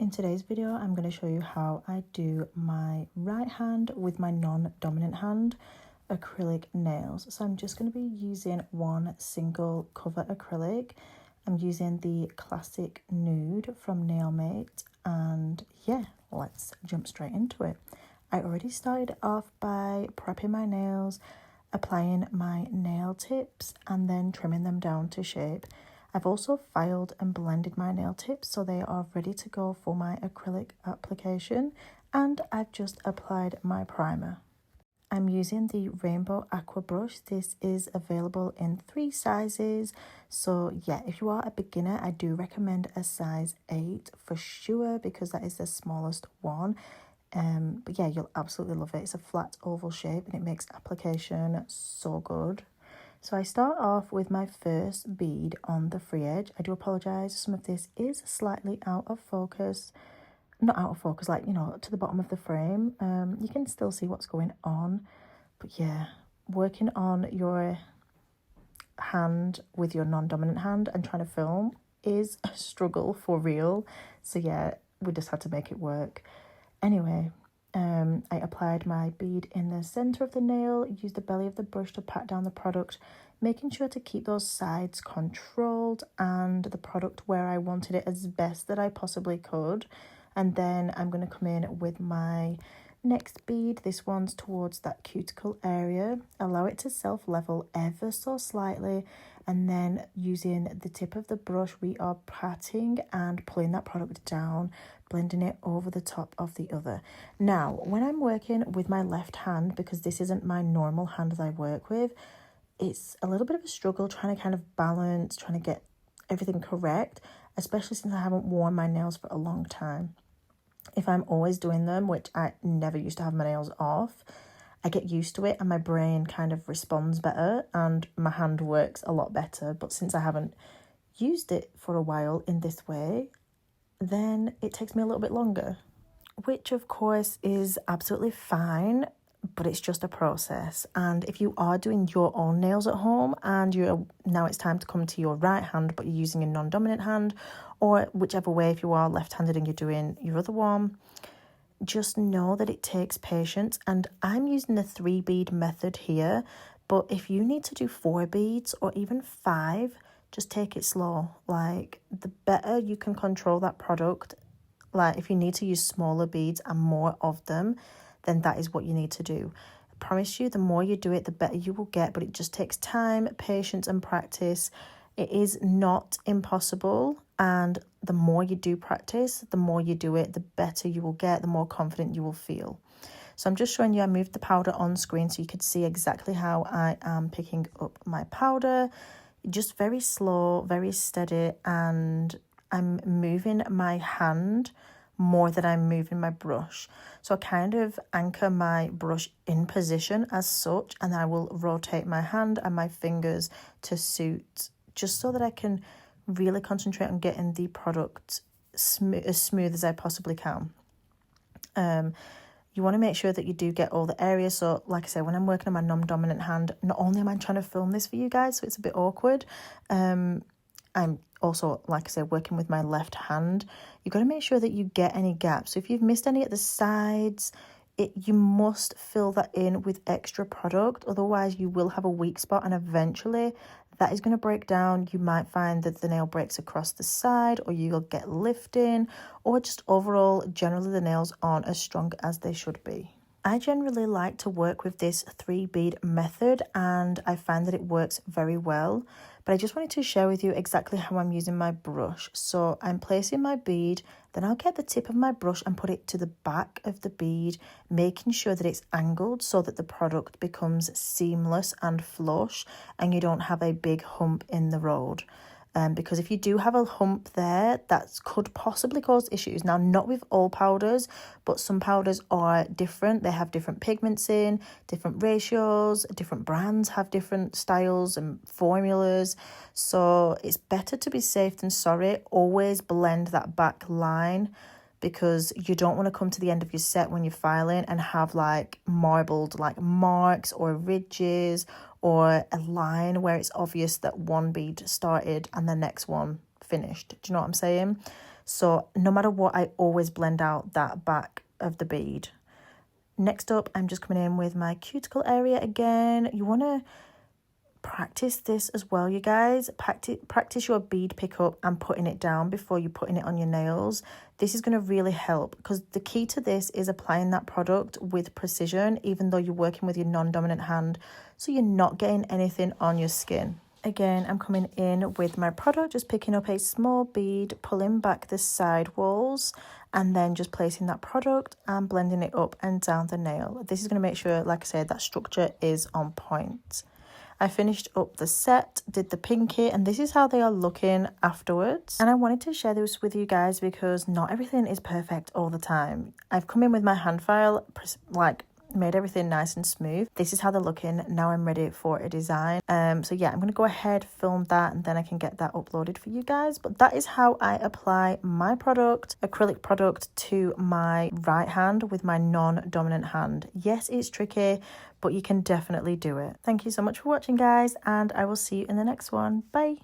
In today's video, I'm going to show you how I do my right hand with my non-dominant hand acrylic nails. So I'm just going to be using one single cover acrylic. I'm using the classic nude from Nailmate, and yeah, let's jump straight into it. I already started off by prepping my nails, applying my nail tips, and then trimming them down to shape. I've also filed and blended my nail tips so they are ready to go for my acrylic application, and I've just applied my primer. I'm using the Rainbow Aqua brush. This is available in 3 sizes. So yeah, if you are a beginner, I do recommend a size 8 for sure because that is the smallest one. But yeah, you'll absolutely love it. It's a flat oval shape and it makes application so good. So I start off with my first bead on the free edge. I do apologise, some of this is slightly out of focus. Not out of focus, like, you know, to the bottom of the frame. You can still see what's going on. But yeah, working on your hand with your non-dominant hand and trying to film is a struggle for real. So yeah, we just had to make it work. Anyway, I applied my bead in the centre of the nail, used the belly of the brush to pat down the product, making sure to keep those sides controlled and the product where I wanted it as best that I possibly could. And then I'm going to come in with my next bead. This one's towards that cuticle area. Allow it to self-level ever so slightly, and then using the tip of the brush, we are patting and pulling that product down, blending it over the top of the other. Now, when I'm working with my left hand, because this isn't my normal hand that I work with, it's a little bit of a struggle trying to kind of balance, trying to get everything correct, especially since I haven't worn my nails for a long time. If I'm always doing them, which I never used to have my nails off, I get used to it and my brain kind of responds better and my hand works a lot better. But since I haven't used it for a while in this way, then it takes me a little bit longer, which of course is absolutely fine, but it's just a process. And if you are doing your own nails at home and now it's time to come to your right hand, but you're using a non-dominant hand, or whichever way, if you are left-handed and you're doing your other one, just know that it takes patience. And I'm using the 3 bead method here, but if you need to do 4 beads or even 5, just take it slow. Like, the better you can control that product, like if you need to use smaller beads and more of them, then that is what you need to do. I promise you, the more you do it, the better you will get, but it just takes time, patience, and practice. It is not impossible, and the more you do practice, the more you do it, the better you will get, the more confident you will feel. So I'm just showing you, I moved the powder on screen so you could see exactly how I am picking up my powder. Just very slow, very steady, and I'm moving my hand more than I'm moving my brush. So I kind of anchor my brush in position as such, and then I will rotate my hand and my fingers to suit, just so that I can really concentrate on getting the product as smooth as I possibly can. You want to make sure that you do get all the areas. So like I said, when I'm working on my non-dominant hand, not only am I trying to film this for you guys, so it's a bit awkward, I'm also, like I said, working with my left hand. You've got to make sure that you get any gaps. So if you've missed any at the sides, you must fill that in with extra product. Otherwise, you will have a weak spot, and eventually that is going to break down. You might find that the nail breaks across the side, or you'll get lifting, or just overall, generally the nails aren't as strong as they should be. I generally like to work with this 3 bead method, and I find that it works very well. But I just wanted to share with you exactly how I'm using my brush. So I'm placing my bead, then I'll get the tip of my brush and put it to the back of the bead, making sure that it's angled so that the product becomes seamless and flush and you don't have a big hump in the road. Because if you do have a hump there, that could possibly cause issues. Now, not with all powders, but some powders are different. They have different pigments in, different ratios, different brands have different styles and formulas. So it's better to be safe than sorry. Always blend that back line, because you don't want to come to the end of your set when you're filing and have like marbled like marks or ridges or a line where it's obvious that one bead started and the next one finished. Do you know what I'm saying? So no matter what, I always blend out that back of the bead. Next up, I'm just coming in with my cuticle area again. You want to practice this as well, you guys. Practice your bead pickup and putting it down before you're putting it on your nails. This is going to really help, because the key to this is applying that product with precision, even though you're working with your non-dominant hand, so you're not getting anything on your skin. Again, I'm coming in with my product, just picking up a small bead, pulling back the side walls, and then just placing that product and blending it up and down the nail. This is going to make sure, like I said, that structure is on point. I finished up the set, did the pinky, and this is how they are looking afterwards. And I wanted to share this with you guys because not everything is perfect all the time. I've come in with my hand file, made everything nice and smooth. This is how they're looking. Now I'm ready for a design. So yeah, I'm going to go ahead, film that, and then I can get that uploaded for you guys. But that is how I apply my product, acrylic product, to my right hand with my non-dominant hand. Yes, it's tricky, but you can definitely do it. Thank you so much for watching, guys, and I will see you in the next one. Bye.